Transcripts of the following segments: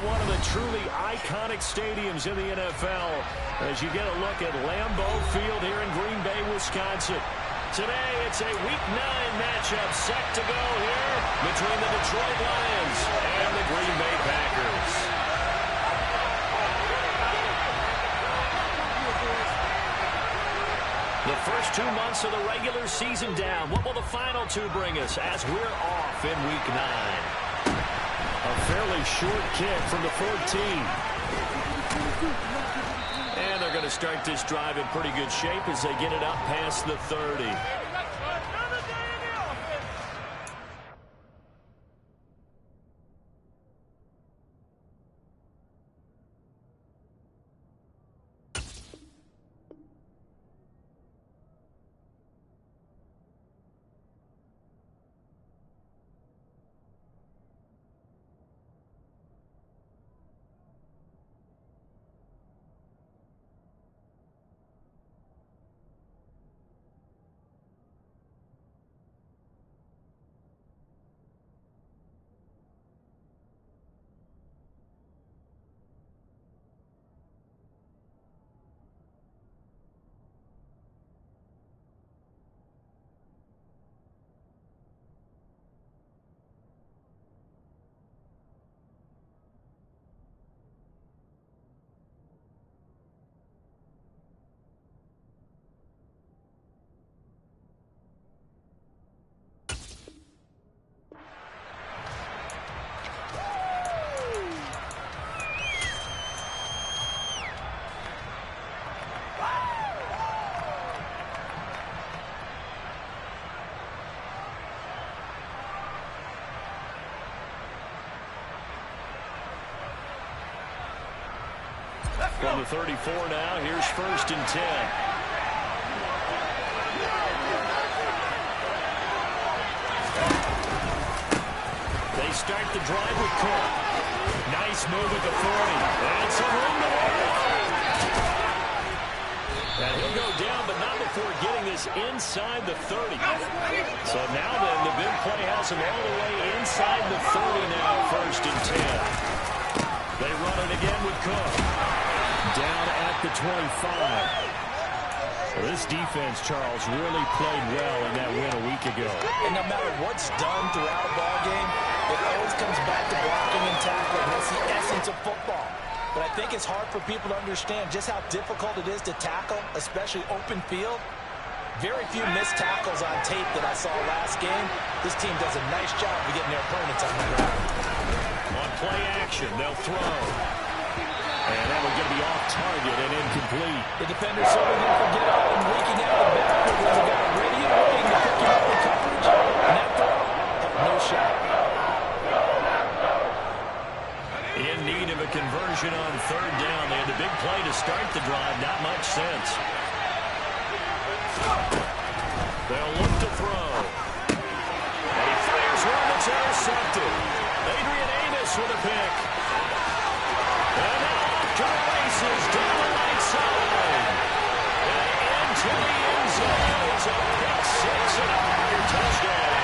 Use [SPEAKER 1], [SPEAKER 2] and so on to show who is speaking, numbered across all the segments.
[SPEAKER 1] one of the truly iconic stadiums in the NFL as you get a look at Lambeau Field here in Green Bay, Wisconsin. Today, it's a Week 9 matchup set to go here between the Detroit Lions and the Green Bay Packers. The first 2 months of the regular season down. What will the final 2 bring us as we're off in Week 9? A fairly short kick from the 14. And they're going to start this drive in pretty good shape as they get it up past the 30. From the 34 now, here's 1st and 10. They start the drive with Cook. Nice move at the 40. And some room to work. And he'll go down, but not before getting this inside the 30. So now then, the big play has him all the way inside the 30 now, 1st and 10. They run it again with Cook. Down at the 25. Well, this defense, Charles, really played well in that win a week ago.
[SPEAKER 2] And no matter what's done throughout a ball game, it always comes back to blocking and tackling. That's the essence of football. But I think it's hard for people to understand just how difficult it is to tackle, especially open field. Very few missed tackles on tape that I saw last game. This team does a nice job of getting their opponents on the ground.
[SPEAKER 1] On play action, they'll throw. And that one's going to be off target and incomplete.
[SPEAKER 2] The defender's certainly going to forget all and leaking out the backfield. There's a guy ready and waiting to pick him up in coverage. And that throw had no shot.
[SPEAKER 1] In need of a conversion on 3rd down. They had the big play to start the drive. Not much sense. They'll look to throw. And he fires one that's intercepted. Adrian Amos with a pick. And now to the races down the right side. And into the end zone. It's a pick 6 and a Packer touchdown.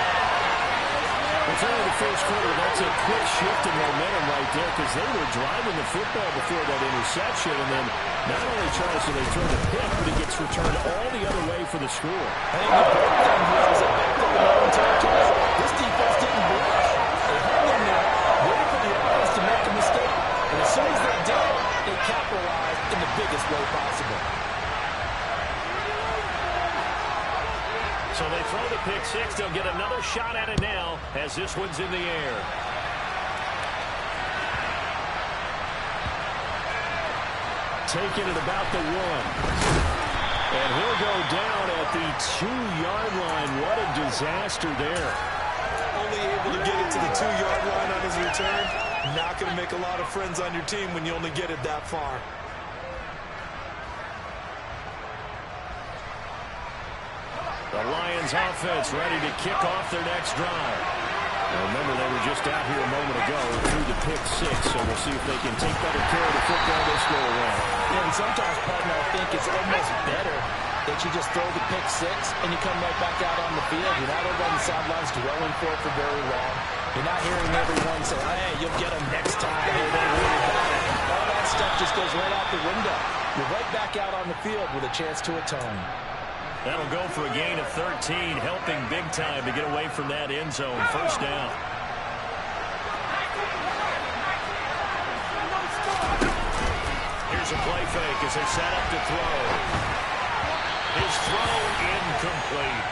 [SPEAKER 3] It's only the first quarter. That's a quick shift in momentum right there because they were driving the football before that interception. And then not only Charles do they throw the pick, but it gets returned all the other way for the score.
[SPEAKER 2] I think the breakdown here is a back up in their own territory. This defense didn't blitz. They hung in there, waited for the offense to make a mistake. And as soon as they did, they capitalized in the biggest way possible.
[SPEAKER 1] So they throw the pick 6. They'll get another shot at it now as this one's in the air. Taking it about the 1. And he'll go down at the 2-yard line. What a disaster there.
[SPEAKER 4] Only able to get it to the 2-yard line on his return. Not going to make a lot of friends on your team when you only get it that far.
[SPEAKER 1] The Lions offense ready to kick off their next drive. Now remember, they were just out here a moment ago through the pick 6, so we'll see if they can take better care of the football this go around.
[SPEAKER 2] Yeah, and sometimes, partner, I think it's almost better that you just throw the pick six and you come right back out on the field. You're not over on the sidelines dwelling for it for very long. You're not hearing everyone say, hey, you'll get them next time. Don't worry about it. All that stuff just goes right out the window. You're right back out on the field with a chance to atone.
[SPEAKER 3] That'll go for a gain of 13, helping big time to get away from that end zone. First down. Here's a play fake as they set up to throw. His throw incomplete.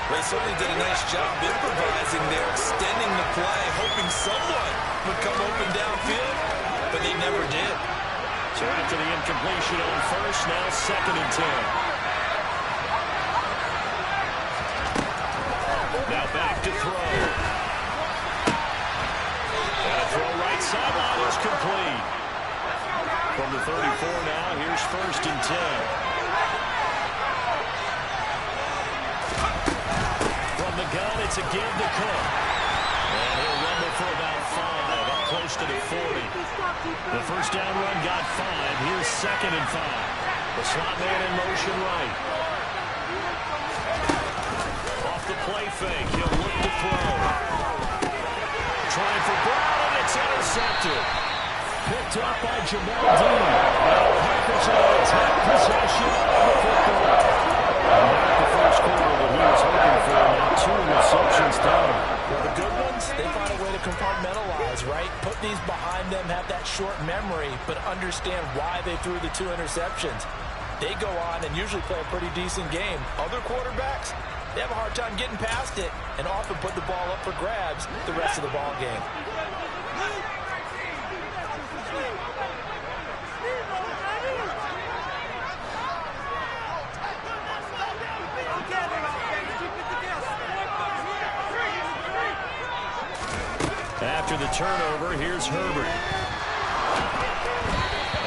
[SPEAKER 4] They certainly did a nice job improvising there, extending the play, hoping someone would come open downfield, but they never did.
[SPEAKER 3] So after the incompletion on first, now 2nd and 10. Now back to throw. And a throw right sideline is complete. From the 34 now, here's 1st and 10. From the gun, it's a give to Cook. And he'll rumble for about 5, up close to the 40. The first down run got 5. Here's 2nd and 5. The slot man in motion right. Off the play fake, he'll look to throw. Trying for Brown, and it's intercepted. Picked up by Jamel Dean. Now Packers are going to take possession of the football. And not the first quarter that he was hoping for. Now 2 receptions down.
[SPEAKER 2] Well, the good ones, they find a way to compartmentalize, right? Put these behind them, have that short memory, but understand why they threw the 2 interceptions. They go on and usually play a pretty decent game. Other quarterbacks, they have a hard time getting past it and often put the ball up for grabs the rest of the ball game.
[SPEAKER 3] After the turnover, here's Herbert.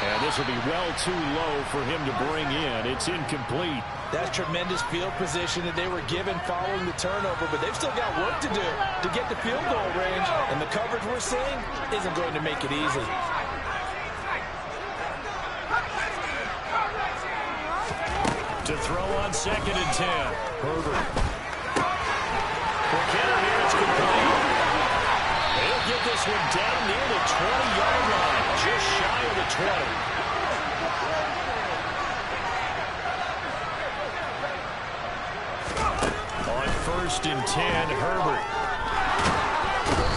[SPEAKER 3] And this will be well too low for him to bring in. It's incomplete.
[SPEAKER 2] That's tremendous field position that they were given following the turnover, but they've still got work to do to get the field goal range, and the coverage we're seeing isn't going to make it easy.
[SPEAKER 3] To throw on 2nd and 10. Herbert. McKinnon here, it's complete. He'll get this one down near the 20-yard line, just shy of the 20. On 1st and 10, Herbert.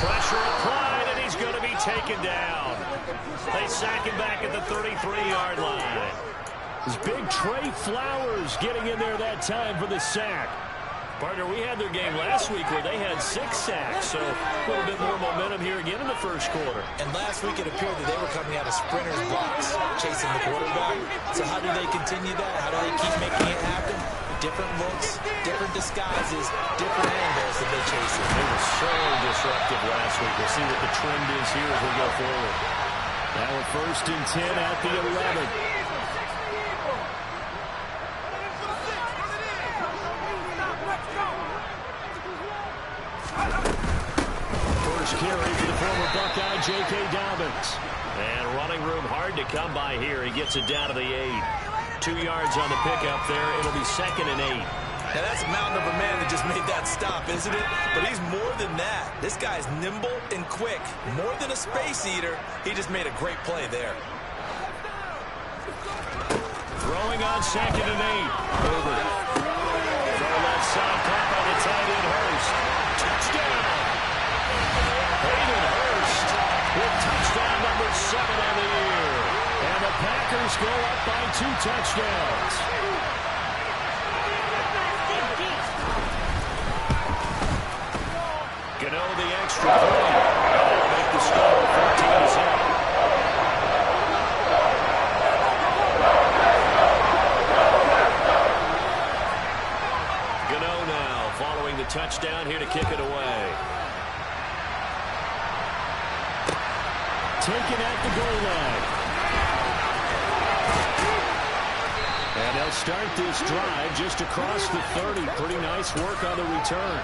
[SPEAKER 3] Pressure applied, and he's going to be taken down. They sack him back at the 33-yard line. It's big Trey Flowers getting in there that time for the sack. Partner, we had their game last week where they had 6 sacks, so a little bit more momentum here again in the first quarter.
[SPEAKER 2] And last week it appeared that they were coming out of sprinters blocks, chasing the quarterback. So how do they continue that? How do they keep making it happen? Different looks, different disguises, different angles that they chase it.
[SPEAKER 3] They were so disruptive last week. We'll see what the trend is here as we go forward. Now a 1st and 10 at the 11. Carry for the former Buckeye, J.K. Dobbins. And running room hard to come by here. He gets it down to the 8. 2 yards on the pickup there. It'll be 2nd and 8.
[SPEAKER 4] Now that's a mountain of a man that just made that stop, isn't it? But he's more than that. This guy's nimble and quick. More than a space eater, he just made a great play there.
[SPEAKER 3] Throwing on 2nd and 8. Herbert. Throw left side, caught by the tight end Hurst. Touchdown. Hayden Hurst with touchdown number 7 on the year. And the Packers go up by 2 touchdowns. Gano the extra point. That'll make the score 14-7. Gano now following the touchdown here to kick it away. Taken at the goal line. And they'll start this drive just across the 30. Pretty nice work on the return.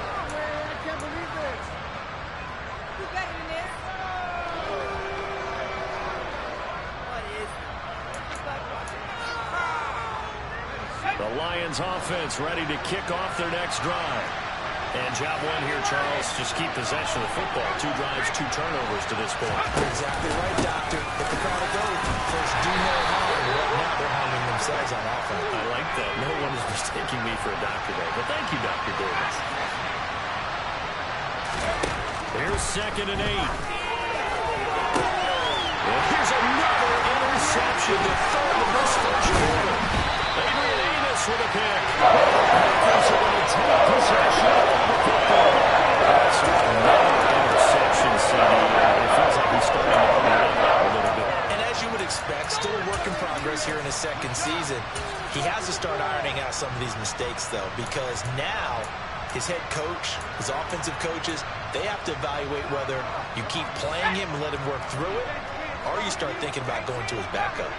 [SPEAKER 3] The Lions Lions offense ready to kick off their next drive. And job one here, Charles, just keep possession of the football. 2 drives, 2 turnovers to this point.
[SPEAKER 2] You're exactly right, Doctor. Hit the crowd go. First, do no harm. Right now, they're harming themselves on offense.
[SPEAKER 3] I like that. No one is mistaking me for a doctor there. But thank you, Dr. Davis. Here's 2nd and 8. And here's another interception, the 3rd of this first quarter. Adrian Amos with a pick. Packers are going to take possession of the football. That's another interception, CD. It feels like he's starting to come around a little bit.
[SPEAKER 2] And as you would expect, still a work in progress here in his 2nd season. He has to start ironing out some of these mistakes, though, because now his head coach, his offensive coaches, they have to evaluate whether you keep playing him and let him work through it, or you start thinking about going to his backup.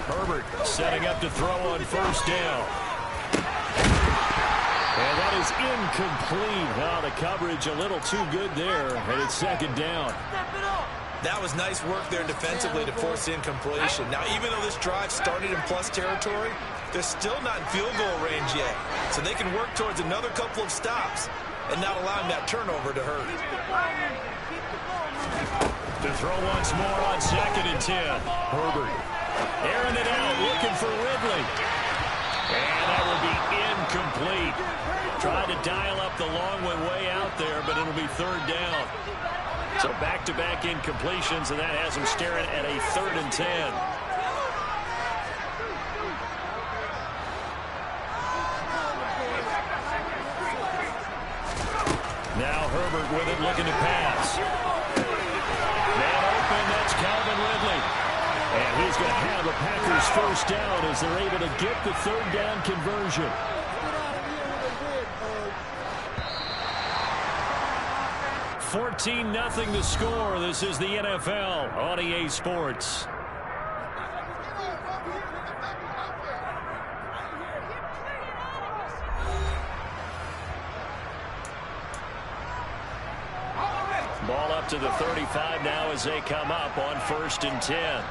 [SPEAKER 3] Herbert setting up to throw on 1st down. And that is incomplete. Oh, the coverage a little too good there, and it's 2nd down.
[SPEAKER 4] That was nice work there defensively to force the incompletion. Now, even though this drive started in plus territory, they're still not in field goal range yet. So they can work towards another couple of stops and not allowing that turnover to hurt.
[SPEAKER 3] To throw once more on 2nd and 10. Herbert airing it out, looking for Ridley. And that will be incomplete. Tried to dial up the long one way out there, but it'll be 3rd down. So back-to-back incompletions, and that has him staring at a 3rd and 10. Now Herbert with it, looking to pass. Man open, that's Calvin Ridley. And he's going to have the Packers 1st down as they're able to get the 3rd down conversion. 14-0 the score. This is the NFL on EA Sports. Ball up to the 35 now as they come up on 1st and 10.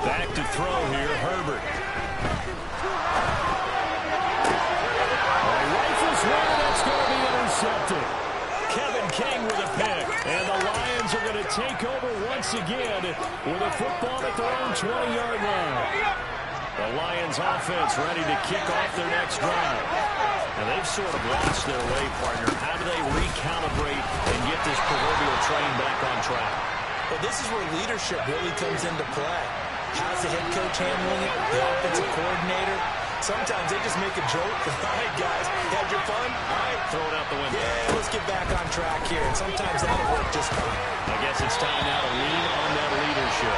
[SPEAKER 3] Back to throw here, Herbert. Rifles one, that's going to be intercepted. Kevin King with a pick. And the Lions are going to take over once again with a football at their own 20-yard line. The Lions offense ready to kick off their next drive. Now they've sort of lost their way, partner. How do they recalibrate and get this proverbial train back on track?
[SPEAKER 2] Well, this is where leadership really comes into play. How's the head coach handling it? The offensive coordinator? Sometimes they just make a joke. All right, guys, you had your fun? All right,
[SPEAKER 3] throw it out the window.
[SPEAKER 2] Yeah, let's get back on track here. And sometimes that'll work just fine.
[SPEAKER 3] I guess it's time now to lean on that leadership.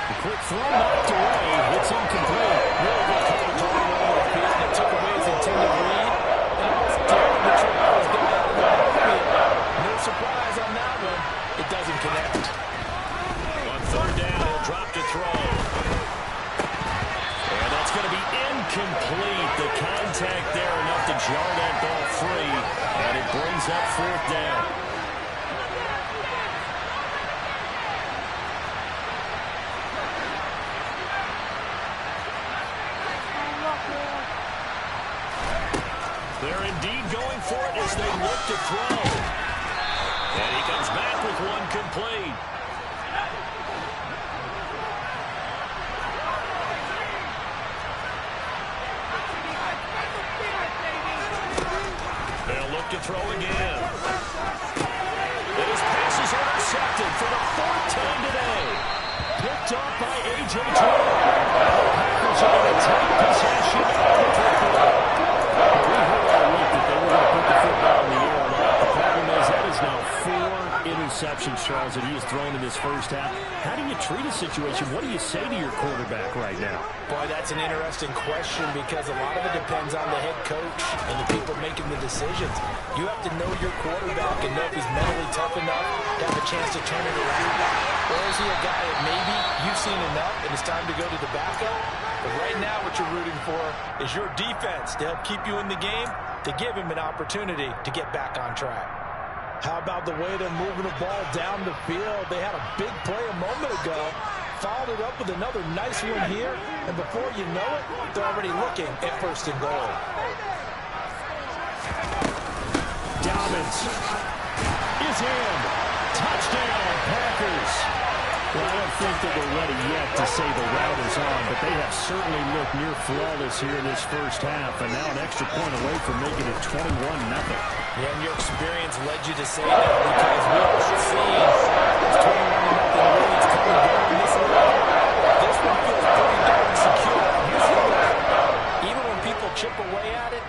[SPEAKER 3] The quick throw knocked away. It's incomplete.
[SPEAKER 2] Really good call to throw it over the field. It took away his intended lead. And almost dared the Chargers get out of the backfield. No surprise on that one. It doesn't connect.
[SPEAKER 3] On 3rd down, he'll drop to throw. And that's going to be incomplete. The contact there enough to jar that ball free. And it brings up 4th down. They're indeed going for it as they look to throw. And he comes back with one complete. They'll look to throw again. And his pass is intercepted for the 4th time today. Picked off by A.J. Terrell. The Packers are going to take possession of the football. We heard all week that they were going to put the football in the air a lot. The problem is that is now 4 interceptions, Charles, that he has thrown in this first half. How do you treat a situation? What do you say to your quarterback right now?
[SPEAKER 2] Boy, that's an interesting question because a lot of it depends on the head coach and the people making the decisions. You have to know your quarterback and know if he's mentally tough enough to have a chance to turn it around. Or is he a guy that maybe you've seen enough and it's time to go to the backup? But right now what you're rooting for is your defense to help keep you in the game, to give him an opportunity to get back on track. How about the way they're moving the ball down the field? They had a big play a moment ago, followed it up with another nice one here, and before you know it, they're already looking at 1st and goal.
[SPEAKER 3] Dobbins is in. Touchdown, Packers. Well, I don't think that we're ready yet to say the route is on, but they have certainly looked near flawless here in this first half, and now an extra point away from making it 21-0.
[SPEAKER 2] Yeah, and your experience led you to say that because we have seen those 21-0 leads come and go in this league. This one feels pretty darn secure. Here's the other thing. Even when people chip away at it,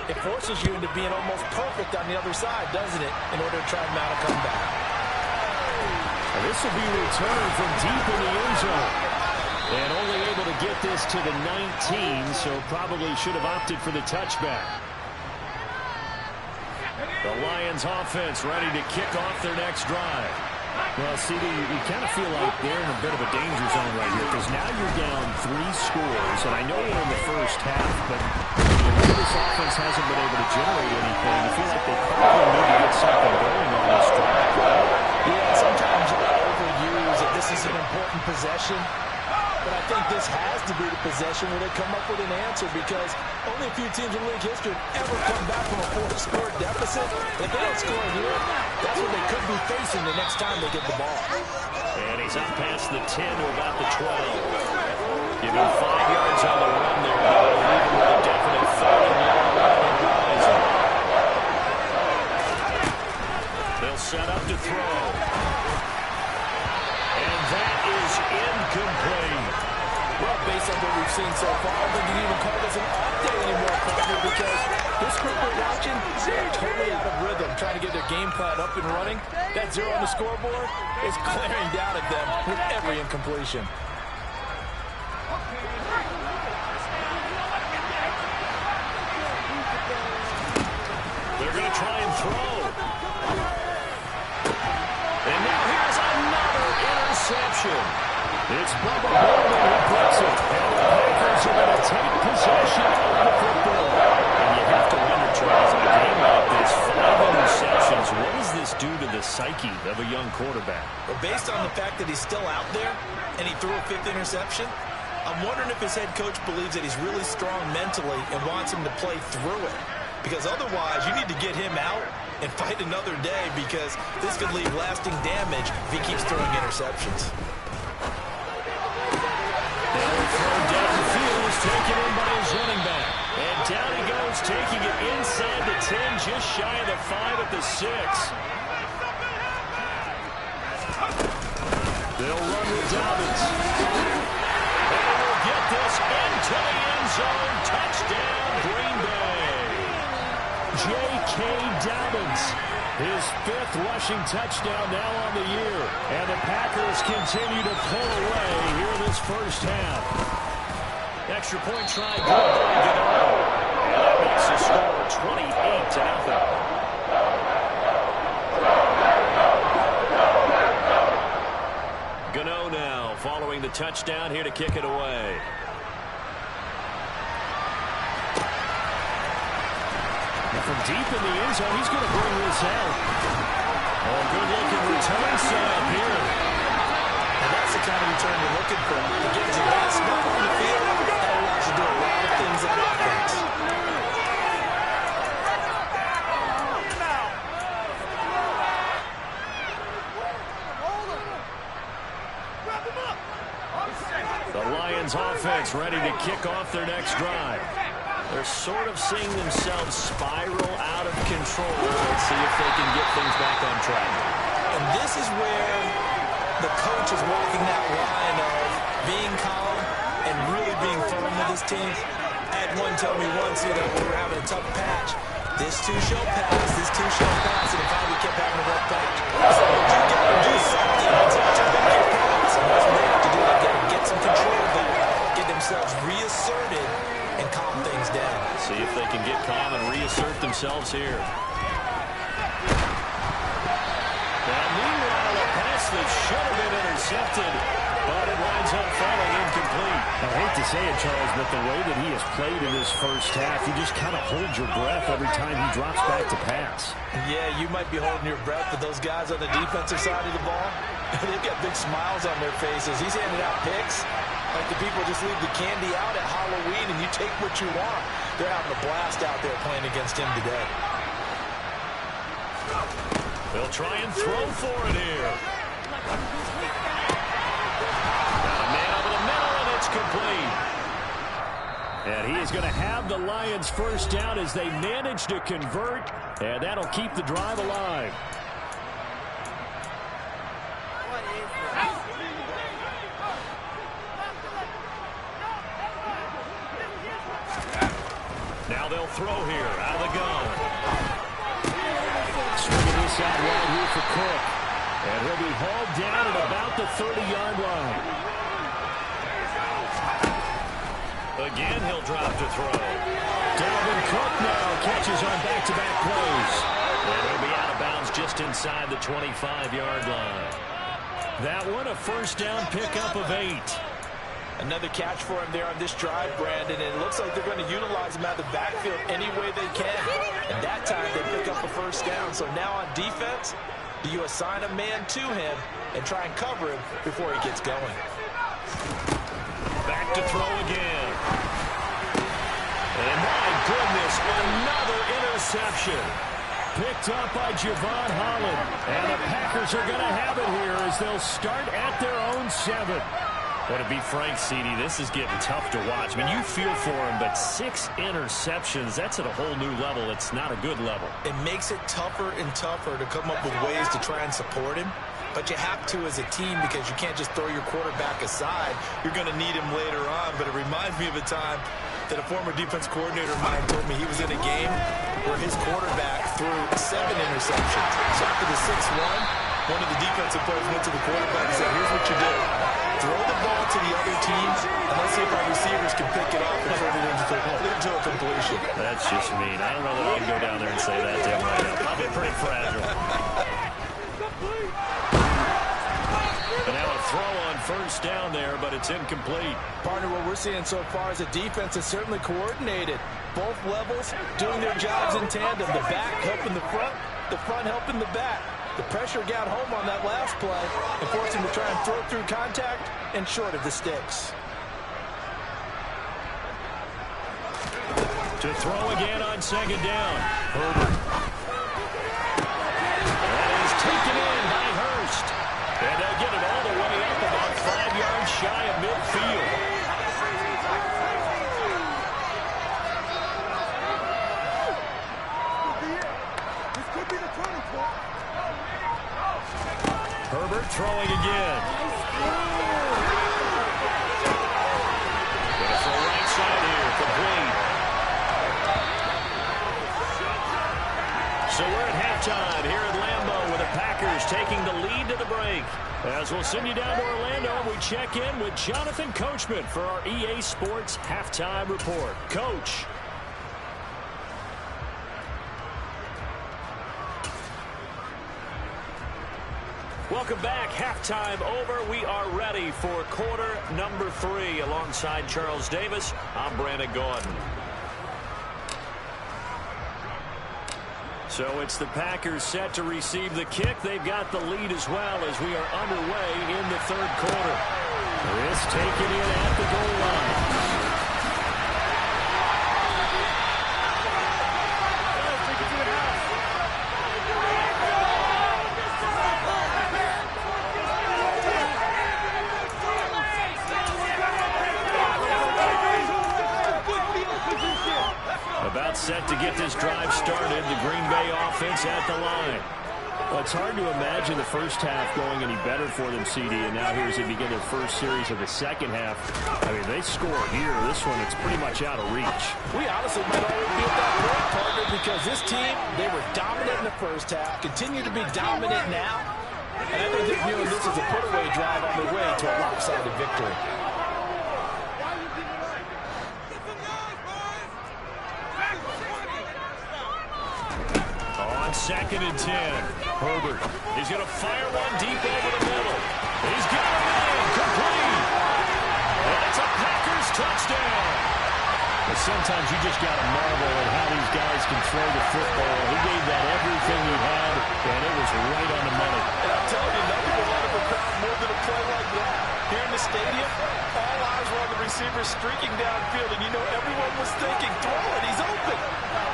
[SPEAKER 2] it forces you into being almost perfect on the other side, doesn't it, in order to try and mount a comeback.
[SPEAKER 3] And this will be returned from deep in the end zone. And only able to get this to the 19, so probably should have opted for the touchback. The Lions offense ready to kick off their next drive. Well, CD, you kind of feel like they're in a bit of a danger zone right here because now you're down 3 scores, and I know you're in the first half, but this offense hasn't been able to generate anything. You feel like they probably need to get something going on this drive, right?
[SPEAKER 2] Yeah, sometimes you overuse it. This is an important possession. But I think this has to be the possession where they come up with an answer because only a few teams in league history have ever come back from a 4-score deficit. If they don't score here, that's what they could be facing the next time they get the ball.
[SPEAKER 3] And he's up past the 10 to about the 12. Give him 5 yards on the run there. Leave him with a definite 3rd and long. They'll set up to throw. And that is incomplete.
[SPEAKER 2] Well, based on what we've seen so far, I don't think you can even call this an off day anymore, probably, because this group we're watching, they're totally out of rhythm, trying to get their game plan up and running. That 0 on the scoreboard is glaring down at them with every incompletion.
[SPEAKER 3] They're going to try and throw. And now here's another interception. It's Bubba Bowman who puts it. And the Packers are going to take possession of the football. And you have to wonder, Charles, in a game like this, 5 interceptions, what does this do to the psyche of a young quarterback?
[SPEAKER 4] Well, based on the fact that he's still out there and he threw a 5th interception, I'm wondering if his head coach believes that he's really strong mentally and wants him to play through it. Because otherwise, you need to get him out and fight another day because this could leave lasting damage if he keeps throwing interceptions.
[SPEAKER 3] Downfield is taken in by his running back. And down he goes, taking it inside the 10, just shy of the 5 at the 6. They'll run with Dobbins. And will get this into the end zone. Touchdown, Green Bay. J.K. Dobbins, his 5th rushing touchdown now on the year. And the Packers continue to pull away here in this first half. Extra point try good by Gano. And that makes the score 28-0. Gano now following the touchdown here to kick it away. And from deep in the end zone, he's going to bring this out. Oh, good-looking return set up here.
[SPEAKER 2] And that's the kind of return you're looking for. It gives you that spot on the field. That allows you to do a lot of things on offense.
[SPEAKER 3] The Lions offense ready to kick off their next drive. They're sort of seeing themselves spiral out of control. Let's see if they can get things back on track.
[SPEAKER 2] And this is where the coach is walking that line of being calm and really being firm with his team. I had one tell me once, we were having a tough patch. This too shall pass, this too shall pass, and finally we kept having a rough patch. So you got to do something to make your pass. And that's what they have to do. They've got to get some control there, get themselves reasserted, and calm things down.
[SPEAKER 3] See if they can get calm and reassert themselves here. Now, meanwhile, a pass that should have been intercepted But it winds up falling incomplete. I hate to say it, Charles, but the way that he has played in this first half, you just kind of hold your breath every time he drops back to pass.
[SPEAKER 2] Yeah, you might be holding your breath, but those guys on the defensive side of the ball, they've got big smiles on their faces. He's handing out picks like the people just leave the candy out at Halloween and you take what you want. They're having a blast out there playing against him today.
[SPEAKER 1] They'll try and throw for it here. Got a man over the middle, and it's complete.
[SPEAKER 3] And he is going to have the Lions first down as they manage to convert, and that'll keep the drive alive.
[SPEAKER 1] Now they'll throw here out of the gun.
[SPEAKER 3] Swinging this out wide here for Cook. And he'll be hauled down at about the 30-yard line.
[SPEAKER 1] Again, he'll drop to throw.
[SPEAKER 3] Dalvin Cook now catches on back-to-back plays.
[SPEAKER 1] And he'll be out of bounds just inside the 25-yard line.
[SPEAKER 3] That one, a first down pickup of 8.
[SPEAKER 2] Another catch for him there on this drive, Brandon, and it looks like they're going to utilize him out of the backfield any way they can. And that time they pick up a first down. So now on defense, do you assign a man to him and try and cover him before he gets going?
[SPEAKER 1] Back to throw again. And my goodness, another interception.
[SPEAKER 3] Picked up by Javon Holland. And the Packers are going to have it here as they'll start at their own 7.
[SPEAKER 1] Well, to be frank, CD, this is getting tough to watch. I mean, you feel for him, but 6 interceptions, that's at a whole new level. It's not a good level.
[SPEAKER 2] It makes it tougher and tougher to come up with ways to try and support him. But you have to as a team because you can't just throw your quarterback aside. You're going to need him later on. But it reminds me of a time that a former defense coordinator of mine told me he was in a game where his quarterback threw 7 interceptions. So after the 6-1, one of the defensive players went to the quarterback and said, here's what you do. Throw the ball to the other team, and let's see if our receivers can pick it up and turn it into a completion.
[SPEAKER 1] That's just mean. I don't know that I can go down there and say that to him right now. Probably pretty fragile. And now a throw on first down there, but it's incomplete.
[SPEAKER 2] Partner, what we're seeing so far is a defense is certainly coordinated. Both levels doing their jobs in tandem. The back helping the front helping the back. The pressure got home on that last play and forced him to try and throw through contact and short of the sticks.
[SPEAKER 3] To throw again on second down. Herbert. That is taken in by Hurst. And they'll get it all the way up about 5 yards shy of midfield. Herbert throwing again.
[SPEAKER 1] Gonna throw right side here, complete.
[SPEAKER 3] So we're at halftime here at Lambeau with the Packers taking the lead to the break. As we'll send you down to Orlando, we check in with Jonathan Coachman for our EA Sports Halftime Report. Coach. Welcome back. Halftime over. We are ready for quarter number 3. Alongside Charles Davis, I'm Brandon Gaudin. So it's the Packers set to receive the kick. They've got the lead as well as we are underway in the third quarter. This taken in at the goal line. About set to get this drive started. The Green Bay offense at the line. Well, it's hard to imagine the first half going any better for them, CD, and now here as they begin their first series of the second half. I mean, they score here. This one, it's pretty much out of reach.
[SPEAKER 2] We honestly might already be at that point, partner, because this team, they were dominant in the first half, continue to be dominant now, and I think they're viewing this as a put-away drive on their way to a lopsided victory.
[SPEAKER 3] On 2nd and 10, Herbert. He's going to fire one deep over the middle. He's got it in, complete.
[SPEAKER 1] touchdown.
[SPEAKER 3] But sometimes you just got to marvel at how these guys can throw the football. He gave that everything he had, and it was right on the money.
[SPEAKER 4] And I'm telling you, nothing will light up a crowd more than a play like that. Here in the stadium, all eyes were on the receiver streaking downfield, and you know everyone was thinking, throw it, he's open.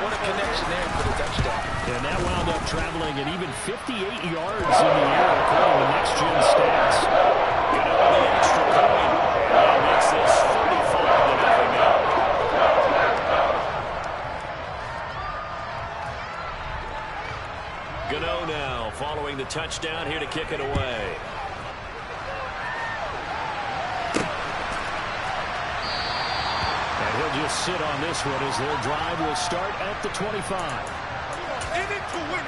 [SPEAKER 4] What a connection there for the touchdown.
[SPEAKER 3] And that wound up traveling at even 58 yards in the air, according to Next Gen Stats.
[SPEAKER 1] Get out the extra point. That makes this 45-0 now. Gano now following the touchdown here to kick it away.
[SPEAKER 3] And he'll just sit on this one as their drive will start at the 25.
[SPEAKER 5] In it to win it.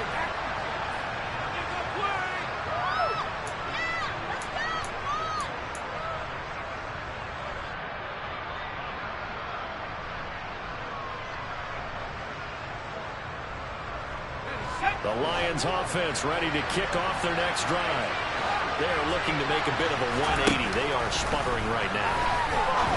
[SPEAKER 1] The Lions offense ready to kick off their next drive. They're looking to make a bit of a 180. They are sputtering right now.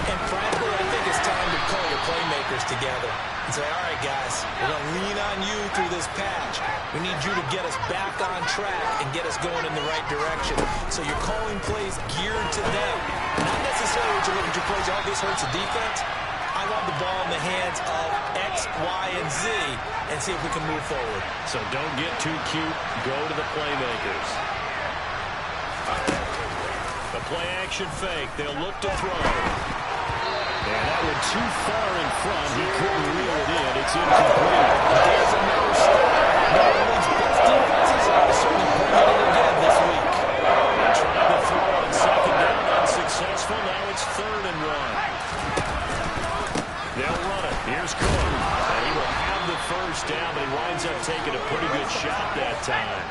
[SPEAKER 2] And frankly, I think it's time to pull your playmakers together and say, all right, guys, we're going to lean on you through this patch. We need you to get us back on track and get us going in the right direction. So you're calling plays geared to them. Not necessarily what you look at your plays, oh, this hurts the defense. I want the ball in the hands of X, Y, and Z and see if we can move forward.
[SPEAKER 1] So don't get too cute. Go to the playmakers. The play-action fake. They'll look to throw.
[SPEAKER 3] And that one too far in front. He couldn't reel it in. It's incomplete.
[SPEAKER 2] There's another stop. One of the league's best defenses are certainly bringing it again this week.
[SPEAKER 1] Trying to throw on second down. Unsuccessful. Now it's 3rd and 1. They'll run it. Here's Cook. And he will have the first down, but he winds up taking a pretty good shot that time.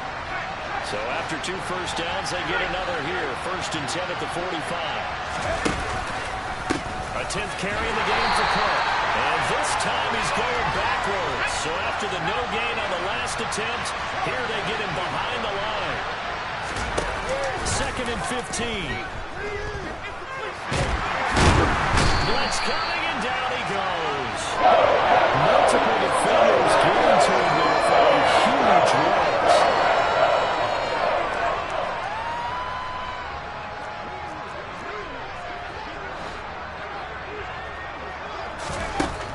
[SPEAKER 1] So after 2 first downs, they get another here. 1st and 10 at the 45. A 10th carry in the game for Cook. And this time he's going backwards. So after the no gain on the last attempt, here they get him behind the line. 2nd and 15. Blitz coming, and down he goes.
[SPEAKER 3] Multiple defenders getting to him there for a huge loss.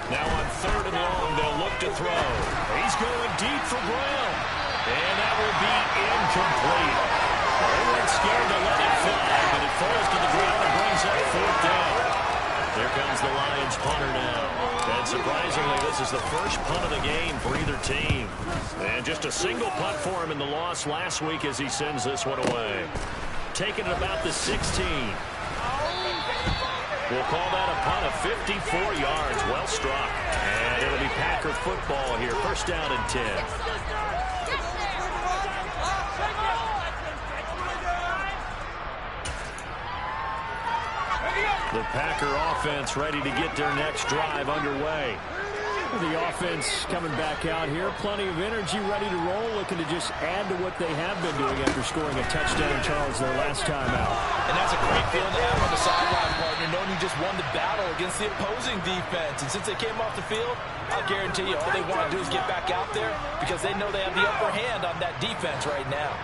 [SPEAKER 1] Now on 3rd and long, they'll look to throw. He's going deep for Brown. And that will be incomplete. They weren't scared to let it fly, but it falls to the ground and brings up 4th down. Here comes the Lions punter now. And surprisingly, this is the first punt of the game for either team. And just a single punt for him in the loss last week as he sends this one away. Taking it about the 16. We'll call that a punt of 54 yards. Well struck. And it'll be Packer football here. 1st down and 10. The Packer offense ready to get their next drive underway.
[SPEAKER 3] The offense coming back out here. Plenty of energy, ready to roll, looking to just add to what they have been doing after scoring a touchdown, Charles, their last time out.
[SPEAKER 2] And that's a great feeling to have on the sideline, partner, knowing you just won the battle against the opposing defense. And since they came off the field, I'll guarantee you all they want to do is get back out there because they know they have the upper hand on that defense right now.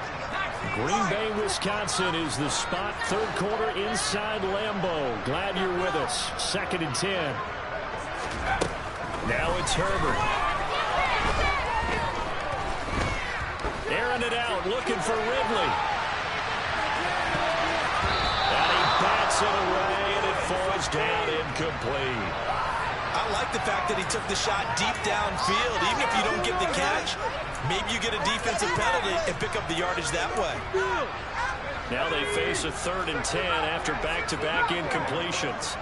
[SPEAKER 3] Green Bay, Wisconsin is the spot. 3rd quarter inside Lambeau. Glad you're with us. 2nd and 10.
[SPEAKER 1] Now it's Herbert. Airing it out, looking for Ridley. And he bats it away, and it falls down incomplete.
[SPEAKER 4] I like the fact that he took the shot deep downfield. Even if you don't get the catch, maybe you get a defensive penalty and pick up the yardage that way.
[SPEAKER 1] Now they face a 3rd and 10 after back-to-back incompletions.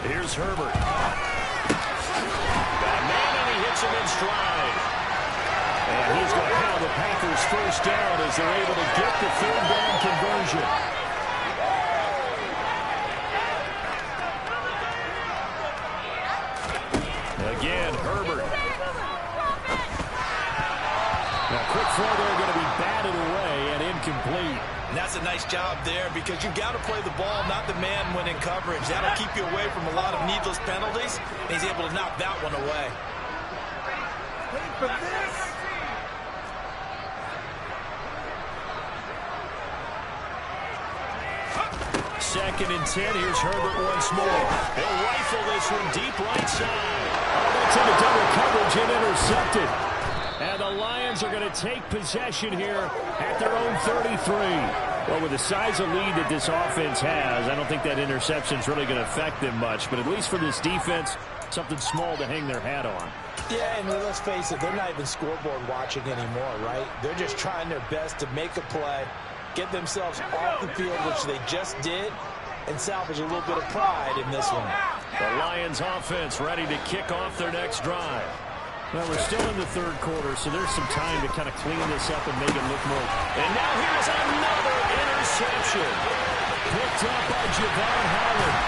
[SPEAKER 1] Here's Herbert. Got a man, and he hits him in stride.
[SPEAKER 3] And he's going to have the Packers first down as they're able to get the 3rd down conversion.
[SPEAKER 1] Again, Herbert.
[SPEAKER 3] Now, quick throw there going to be batted away. incomplete.
[SPEAKER 4] And that's a nice job there because you've got to play the ball, not the man when in coverage. That'll keep you away from a lot of needless penalties. And he's able to knock that one away.
[SPEAKER 5] Wait for this.
[SPEAKER 3] Second and 10. Here's Herbert once more. He'll rifle this one deep right side. Oh, that's into double coverage and intercepted. And the Lions are going to take possession here at their own 33. Well, with the size of lead that this offense has, I don't think that interception is really going to affect them much. But at least for this defense, something small to hang their hat on.
[SPEAKER 2] Yeah, and let's face it, they're not even scoreboard watching anymore, right? They're just trying their best to make a play, get themselves off the field, which they just did, and salvage a little bit of pride in this one.
[SPEAKER 3] The Lions offense ready to kick off their next drive. Well, we're still in the third quarter, so there's some time to kind of clean this up and make it look more. And now here's another interception. Picked up by Javon Holland.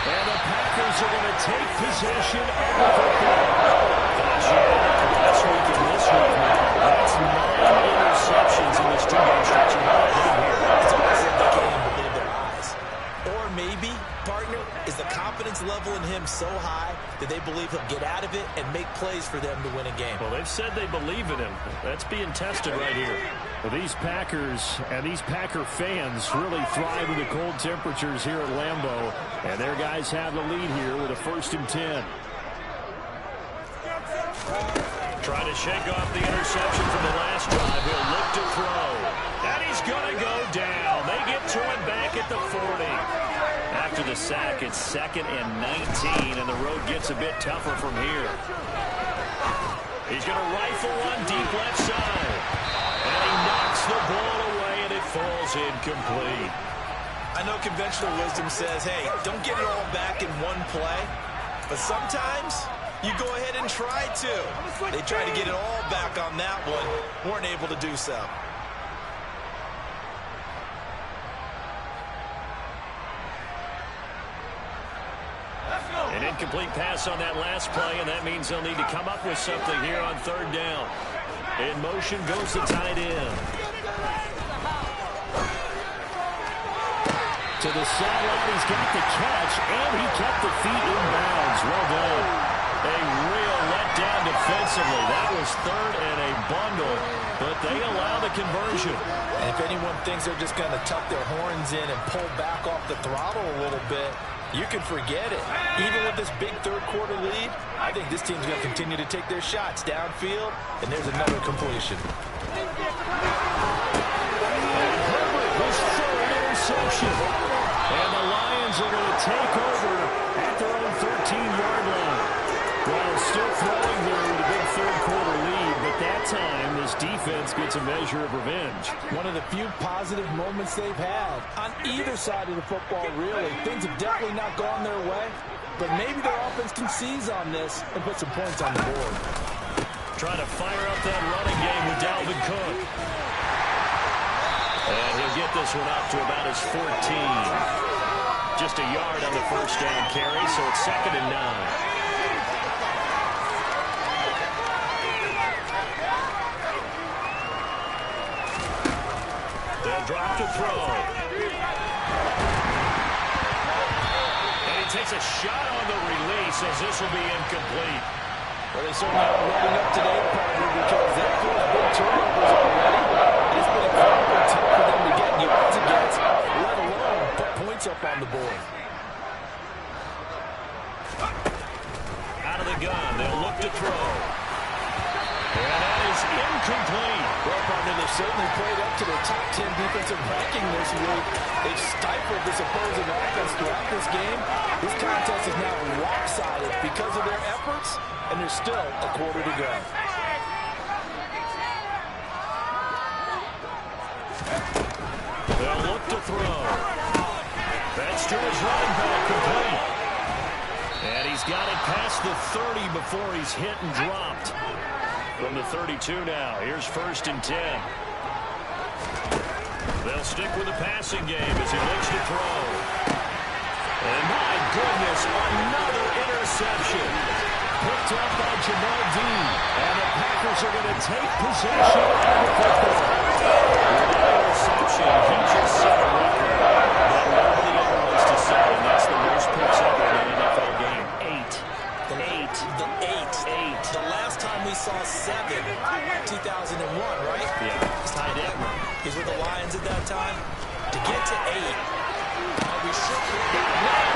[SPEAKER 3] And the Packers are going to take possession of the football. Gosh, yeah, last week and this week now. That's 9 interceptions in this two-game stretch.
[SPEAKER 2] It's almost like they can't even believe their eyes. Or maybe, partner, is the confidence level in him so high that they believe he'll get out of it and make plays for them to win a game.
[SPEAKER 3] Well, they've said they believe in him. That's being tested right here. Well, these Packers and these Packer fans really thrive in the cold temperatures here at Lambeau. And their guys have the lead here with a 1st and 10. Trying to shake off the interception from the last drive. He'll look to throw. And he's going to go down. They get to him back at the 40. After the sack, it's 2nd and 19, and the road gets a bit tougher from here. He's going to rifle one deep left side. And he knocks the ball away, and it falls incomplete.
[SPEAKER 4] I know conventional wisdom says, hey, don't get it all back in one play. But sometimes you go ahead and try to. They tried to get it all back on that one. Weren't able to do so.
[SPEAKER 3] An incomplete pass on that last play, and that means they'll need to come up with something here on 3rd down. In motion goes the tight end. To the sideline, he's got the catch, and he kept the feet in bounds. Well done. A real letdown defensively. That was 3rd and a bundle, but they allow the conversion.
[SPEAKER 2] And if anyone thinks they're just going to tuck their horns in and pull back off the throttle a little bit, you can forget it. Even with this big third-quarter lead, I think this team's going to continue to take their shots downfield, and there's another completion.
[SPEAKER 3] Herbert, his 3rd interception. And the Lions are going to take over at their own 13-yard line. Well, still throwing here with a big third-quarter lead, but that time this defense gets a measure of revenge.
[SPEAKER 2] One of the few positive moments they've had on either side of the football, really. Things have definitely not gone their way, but maybe their offense can seize on this and put some points on the board.
[SPEAKER 3] Trying to fire up that running game with Dalvin Cook. And he'll get this one up to about his 14. Just a yard on the 1st down carry, so it's 2nd and 9. They'll drop to throw. And he takes a shot on the release as this will be incomplete.
[SPEAKER 2] Well, they certainly are loading up today, partner, because they've caused big turnovers already. And it's been incredibly tough for them to get yards against, let alone put points up on the board.
[SPEAKER 3] Out of the gun, they'll look to throw. And that is incomplete.
[SPEAKER 2] Well, partner, they've certainly played up to their top 10 defensive ranking this week. They've stifled this opposing offense throughout this game. This contest is now lopsided because of their efforts, and there's still a quarter to go.
[SPEAKER 3] They'll look to throw. That's to his running back, complete. And he's got it past the 30 before he's hit and dropped. From the 32 now, here's 1st and 10. They'll stick with the passing game as he looks to throw. And my goodness, another interception. Picked up by Jamal Dean. And the Packers are going to take possession of the football. Interception possession, he just set a record that nobody ever wants to set, and that's the most picks ever in an NFL game. 8.
[SPEAKER 2] The last time we saw 7, 2001, right?
[SPEAKER 3] Yeah, it's tied in.
[SPEAKER 2] He's with the Lions at that time. To get to 8, we should be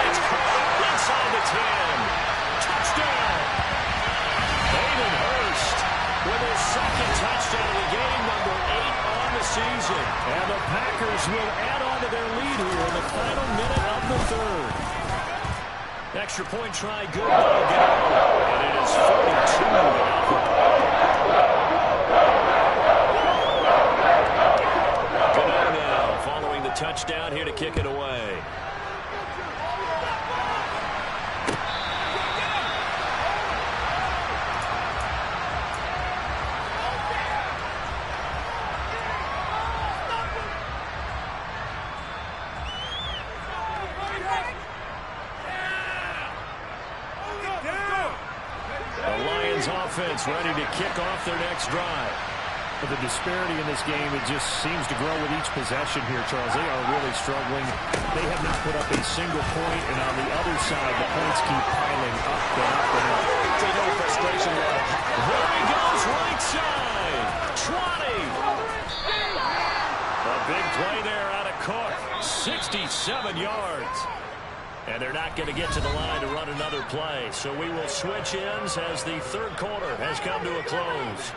[SPEAKER 3] It's caught inside the 10. Touchdown. Hayden Hurst with his second touchdown of the game, number 8 on the season. And the Packers will add on to their lead here in the final minute of the third. Extra point try, good ball down. And it is 42-0. Gano now following the touchdown here to kick it away. Offense ready to kick off their next drive.
[SPEAKER 6] But the disparity in this game, it just seems to grow with each possession here, Charles. They are really struggling. They have not put up a single point, and on the other side, the points keep piling up and up and up.
[SPEAKER 2] take no frustration level.
[SPEAKER 3] There he goes, right side. Trotting. A big play there out of Cook. 67 yards. And they're not going to get to the line to run another play. So we will switch ends as the third quarter has come to a close.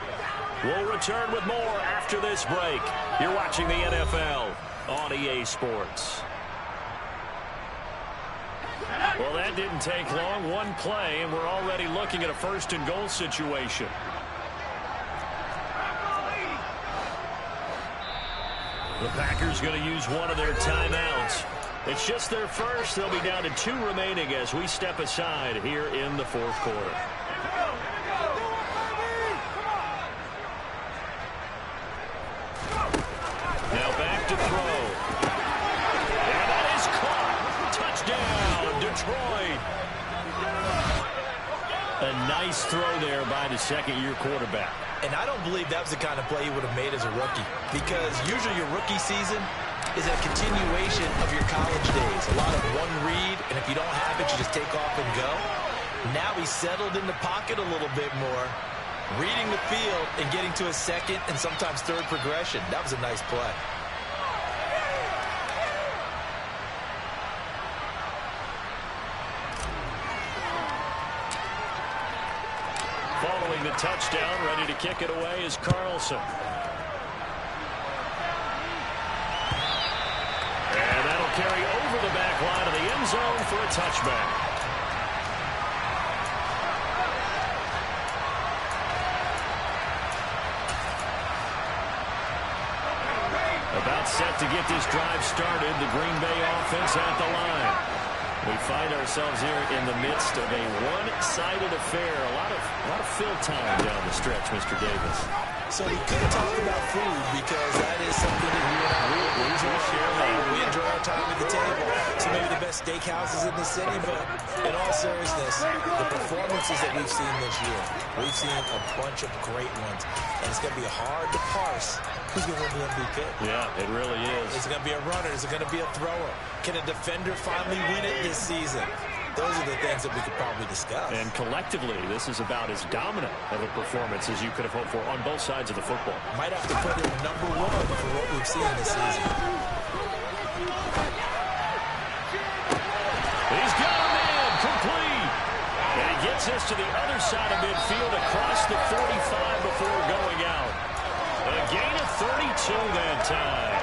[SPEAKER 3] We'll return with more after this break. You're watching the NFL on EA Sports. Well, that didn't take long. One play, and we're already looking at a first and goal situation. The Packers going to use one of their timeouts. It's just their first. They'll be down to 2 remaining as we step aside here in the fourth quarter. Now back to throw. And that is caught. Touchdown, Detroit. A nice throw there by the second-year quarterback.
[SPEAKER 2] And I don't believe that was the kind of play he would have made as a rookie, because usually your rookie season is a continuation of your college days. A lot of one read, and if you don't have it, you just take off and go. Now he's settled in the pocket a little bit more, reading the field and getting to a second and sometimes third progression. That was a nice play.
[SPEAKER 3] Following the touchdown, ready to kick it away is Carlson. And that'll carry over the back line of the end zone for a touchback. About set to get this drive started, the Green Bay offense at the line. We find ourselves here in the midst of a one-sided affair. A lot of fill time down the stretch, Mr. Davis.
[SPEAKER 2] So we could talk about food, because that is something that you and I we enjoy. We enjoy our time at the table. So maybe the best steakhouses in the city, but in all seriousness, the performances that we've seen this year, we've seen a bunch of great ones. And it's going to be hard to parse who's going to win the MVP.
[SPEAKER 3] Yeah, it really is.
[SPEAKER 2] Is it going to be a runner? Is it going to be a thrower? Can a defender finally win it this season? Those are the things that we could probably discuss.
[SPEAKER 3] And collectively, this is about as dominant of a performance as you could have hoped for on both sides of the football.
[SPEAKER 2] Might have to put him #1 for what we've seen this season.
[SPEAKER 3] He's got a man complete. And he gets us to the other side of midfield across the 45 before going out. A gain of 32 that time.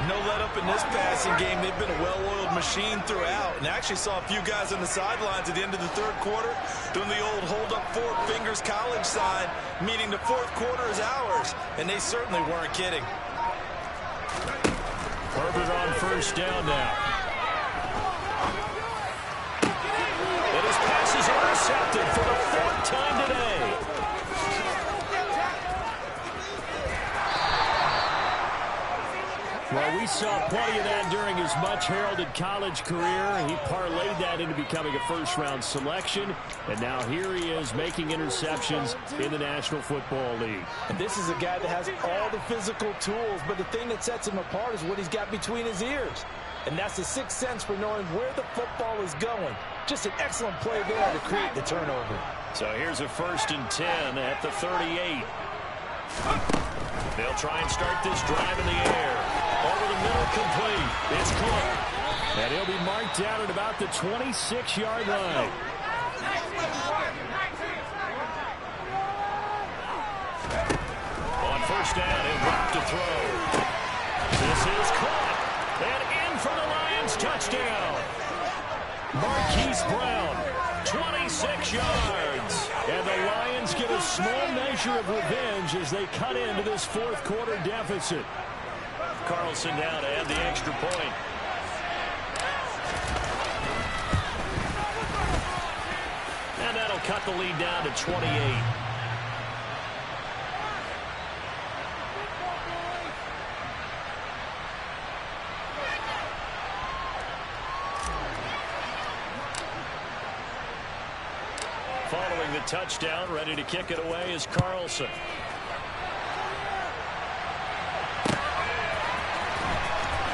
[SPEAKER 2] No let up in this passing game. They've been a well-oiled machine throughout. And I actually saw a few guys on the sidelines at the end of the third quarter doing the old hold up 4 fingers college sign, meaning the fourth quarter is ours. And they certainly weren't kidding.
[SPEAKER 3] Herbert on first down now. And his pass is intercepted for the 4th time today.
[SPEAKER 6] Well, we
[SPEAKER 3] saw plenty of that during his much-heralded college career. He parlayed that into becoming a first-round selection, and now here he is making interceptions in the National Football League.
[SPEAKER 2] And this is a guy that has all the physical tools, but the thing that sets him apart is what he's got between his ears. And that's the sixth sense for knowing where the football is going. Just an excellent play there to create the turnover.
[SPEAKER 3] So here's a 1st and 10 at the 38. They'll try and start this drive in the air. Over the middle, complete. It's Cook. And he'll be marked down at about the 26-yard line. On 1st down, he'll drop to throw. This is caught. And in for the Lions touchdown. Marquise Brown, 26 yards. And the Lions get a small measure of revenge as they cut into this fourth quarter deficit. Carlson down to add the extra point. And that'll cut the lead down to 28. Following the touchdown, ready to kick it away is Carlson.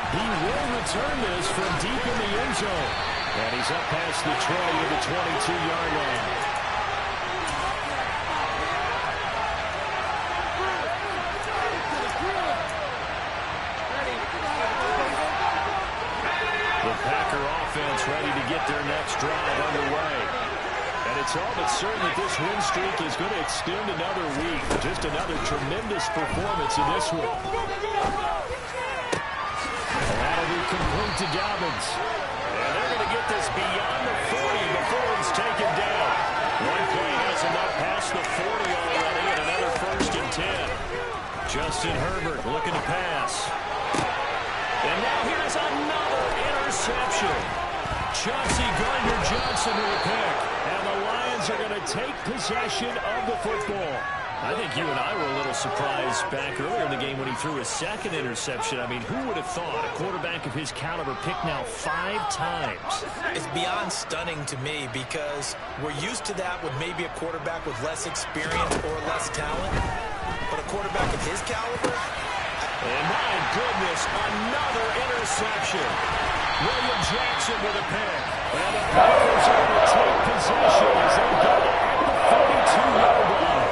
[SPEAKER 3] He will return this from deep in the end zone. And he's up past the 20 to the 22-yard line. The Packer offense ready to get their next drive underway. And it's all but certain that this win streak is going to extend another week. Just another tremendous performance in this one. That'll be complete to Dobbins. And they're going to get this beyond the 40 before he's taken down. One play has him up past the 40 already, and another 1st and 10. Justin Herbert looking to pass. And now here's another interception. Chauncey Gardner-Johnson with a pick. And the Lions are going to take possession of the football. I think you and I were a little surprised back earlier in the game when he threw his second interception. I mean, who would have thought a quarterback of his caliber picked now 5 times?
[SPEAKER 2] It's beyond stunning to me because we're used to that with maybe a quarterback with less experience or less talent. But a quarterback of his caliber?
[SPEAKER 3] And my goodness, another interception. William Jackson with a pick. And the Packers are going to take possession as they get at the 42-yard line.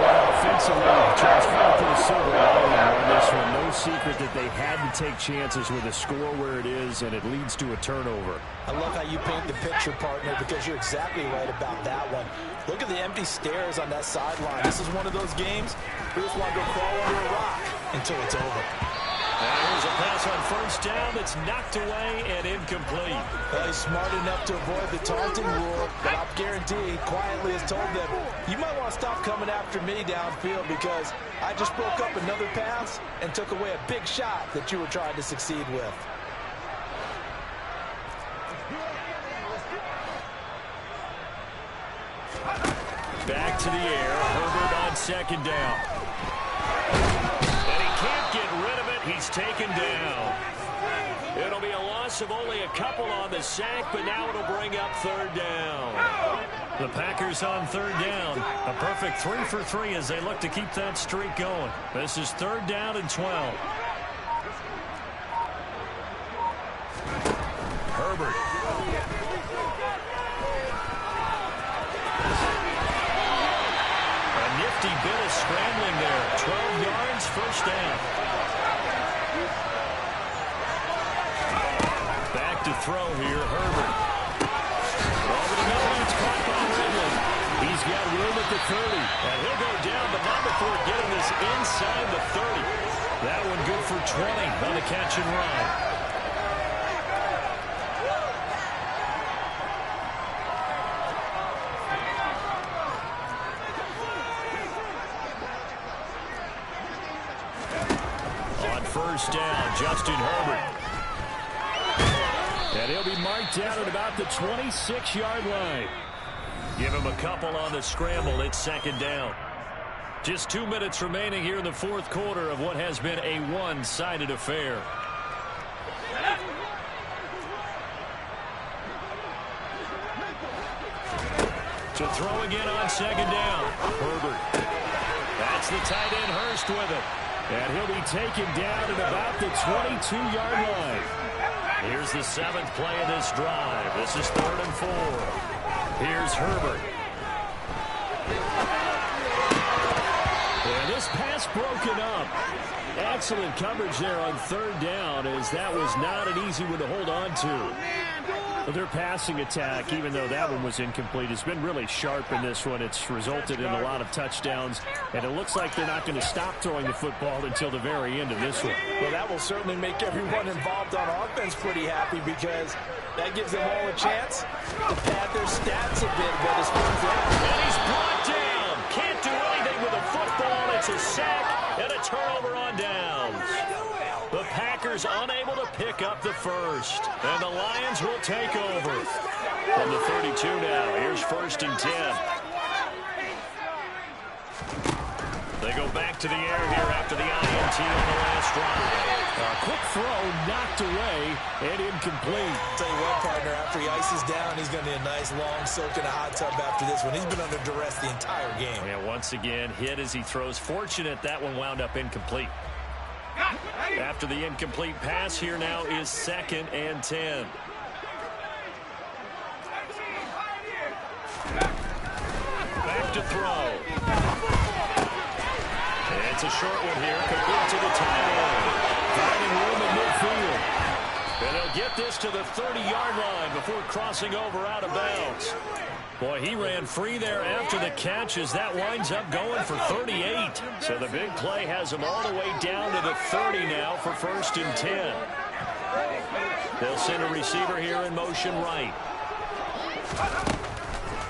[SPEAKER 3] Well, offensively, transferred to the silver lining on this one. No secret that they had to take chances with a score where it is, and it leads to a turnover.
[SPEAKER 2] I love how you paint the picture, partner, because you're exactly right about that one. Look at the empty stares on that sideline. This is one of those games we just want to go crawl under a rock until it's over.
[SPEAKER 3] And here's a pass on 1st down that's knocked away and incomplete.
[SPEAKER 2] Well, he's smart enough to avoid the taunting rule, but I'll guarantee he quietly has told them, you might want to stop coming after me downfield because I just broke up another pass and took away a big shot that you were trying to succeed with.
[SPEAKER 3] Back to the air. Herbert on 2nd down. And he can't get rid of it. He's taken down. It'll be a loss of only a couple on the sack, but now it'll bring up 3rd down. The Packers on 3rd down. A perfect 3 for 3 as they look to keep that streak going. This is 3rd down and 12. Herbert. A nifty bit of scrambling there. 12 yards, 1st down. Back to throw here, Herbert. Over the middle, it's caught by Ridley. He's got room at the 30. And he'll go down, but not before getting this inside the 30. That one good for 20 on the catch and run. On 1st down, Justin Herbert. And he'll be marked down at about the 26-yard line. Give him a couple on the scramble. It's 2nd down. Just 2 minutes remaining here in the 4th quarter of what has been a one-sided affair. To throw again on second down. Herbert. That's the tight end Hurst with it. And he'll be taken down at about the 22-yard line. Here's the 7th play of this drive. This is 3rd and 4. Here's Herbert. And this pass broken up. Excellent coverage there on 3rd down, as that was not an easy one to hold on to. Their passing attack, even though that one was incomplete, has been really sharp in this one. It's resulted in a lot of touchdowns, and it looks like they're not going to stop throwing the football until the very end of this one.
[SPEAKER 2] Well, that will certainly make everyone involved on offense pretty happy, because that gives them all a chance to pad their stats a bit. But as far as that,
[SPEAKER 3] and he's brought down. Can't do anything with a football. It's a sack and a turnover on downs. The Packers unable to pick up the first. And the Lions will take over. From the 32 now, here's 1st and 10. They go back to the air here after the INT on the last drive. A quick throw knocked away and incomplete.
[SPEAKER 2] Tell you what, partner, after he ices down, he's going to need a nice long soak in a hot tub after this one. He's been under duress the entire game.
[SPEAKER 3] Yeah, once again, hit as he throws. Fortunate that one wound up incomplete. After the incomplete pass, here now is 2nd and 10. Back to throw. It's a short one here, complete to the tight end. Finding room in midfield. And they'll get this to the 30-yard line before crossing over out of bounds. Boy, he ran free there after the catch, as that winds up going for 38. So the big play has him all the way down to the 30 now for 1st and 10. They'll send a receiver here in motion right.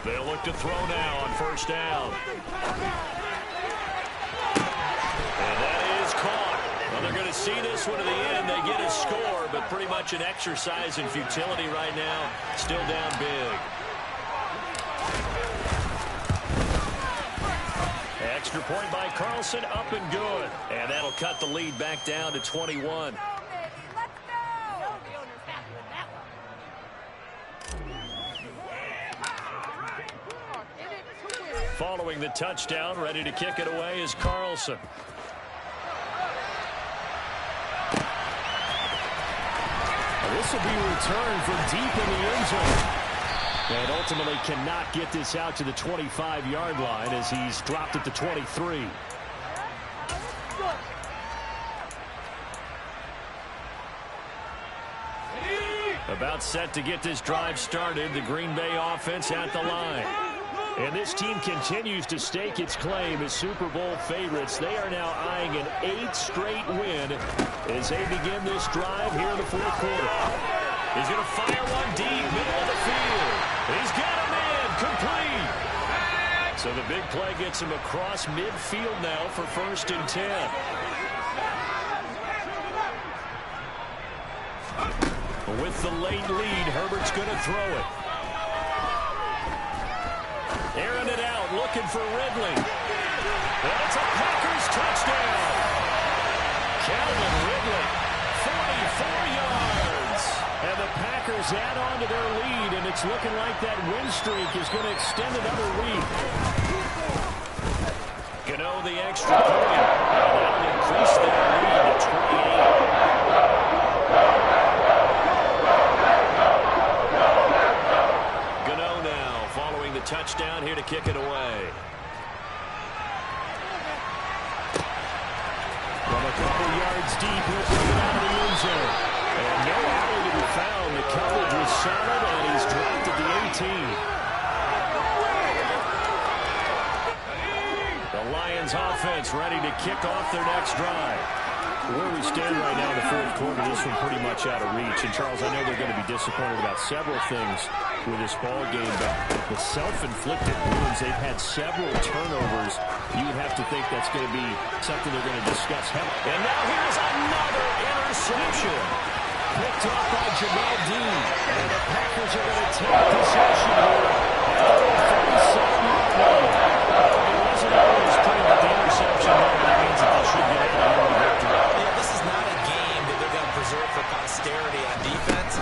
[SPEAKER 3] They'll look to throw now on 1st down. And that is caught. Well, they're going to see this one to the end. They get a score, but pretty much an exercise in futility right now. Still down big. Extra point by Carlson, up and good. And that'll cut the lead back down to 21. Following the touchdown, ready to kick it away is Carlson. This will be returned from deep in the end zone. And ultimately cannot get this out to the 25-yard line, as he's dropped at the 23. About set to get this drive started. The Green Bay offense at the line. And this team continues to stake its claim as Super Bowl favorites. They are now eyeing an 8th straight win as they begin this drive here in the 4th quarter. He's going to fire one deep, middle of the field. He's got a man, complete. So the big play gets him across midfield now for 1st and 10. With the late lead, Herbert's going to throw it. Airing it out, looking for Ridley. And it's a Packers touchdown. Calvin Ridley, 44 yards. And the Packers add on to their lead, and it's looking like that win streak is going to extend another week. Gano the extra point. And that'll increase their lead to 28. Touchdown here to kick it away. From a couple yards deep, he'll put it out of the end zone. And no alley to be found. The coverage was solid, and he's dropped at the 18. The Lions offense ready to kick off their next drive. Where we stand right now in the 4th quarter, this one pretty much out of reach. And, Charles, I know they're going to be disappointed about several things with this ball game, but the self-inflicted wounds, they've had several turnovers. You would have to think that's going to be something they're going to discuss heavily. And now here's another interception. Picked up by Jamal Dean. And the Packers are going to take possession here at the 37-yard line. It wasn't always clear that the interception that means that they should get out of the victory.
[SPEAKER 2] Yeah, this is not a game that they're going to preserve for posterity on defense.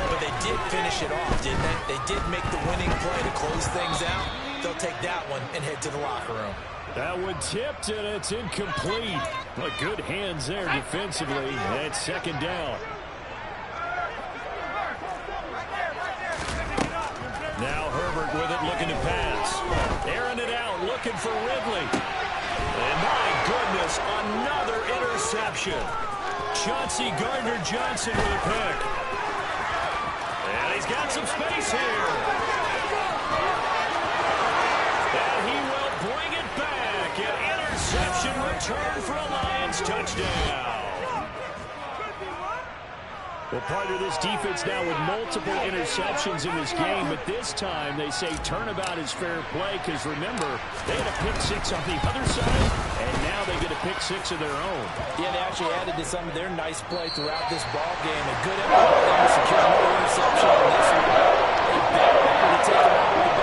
[SPEAKER 2] But they did finish it off, didn't they? They did make the winning play to close things out. they'll take that one and head to the locker room.
[SPEAKER 6] That one tipped, and it's incomplete. But good hands there defensively. That's second down. Now Herbert with it, looking to pass. Airing it out, looking for Ridley. And my goodness, another interception. Chauncey Gardner-Johnson with a pick. And he's got some space here. And he will bring it back. An interception return for a Lions touchdown. Well, part of this defense now with multiple interceptions in this game, but this time they say turnabout is fair play because, remember, they had a pick six on the other side, and now they get a pick six of their own.
[SPEAKER 2] Yeah, they actually added to some of their nice play throughout this ball game. A good effort by them to secure another interception on this one. A bad effort to take them all the way back.